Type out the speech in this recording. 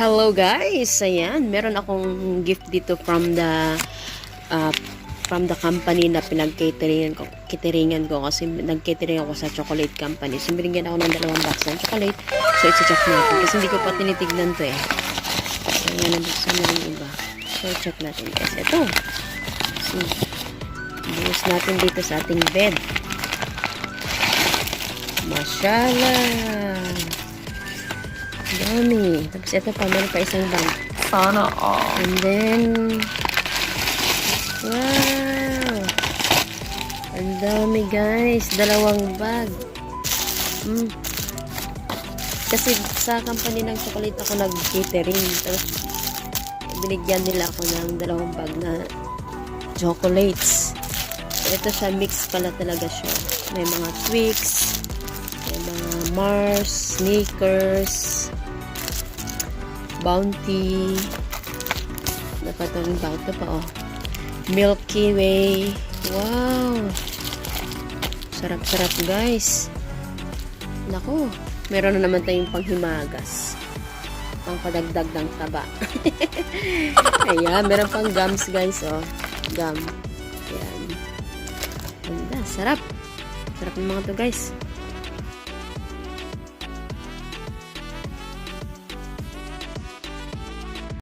Hello guys! Ayan, meron akong gift dito from the company na cateringan ko kasi nag-catering ako sa chocolate company. So, binigyan ako ng 2 box ng chocolate. So, iti-check natin kasi hindi ko pa tinitignan to eh. Kaya nabuksan na rin iba. So, check natin guys. Ito. So, buhos natin dito sa ating bed. Mashallah! Dami. Tapos ito pa, meron pa isang bag. Sana all. And then, wow! Ang dami guys. 2 bag. Kasi sa company ng chocolate ako nag-catering. Tapos, binigyan nila ako ng 2 bag na chocolates. So, ito siya, mix pala talaga siya. May mga Twix, may mga Mars, Snickers, Bounty, napatawin ba ito pa oh, Milky Way. Wow, sarap-sarap guys. Naku, meron na naman tayong panghimagas, pang padagdag ng taba. Ayan, meron pang gums guys oh, gum. Ayan, ganda, sarap ng mga to guys.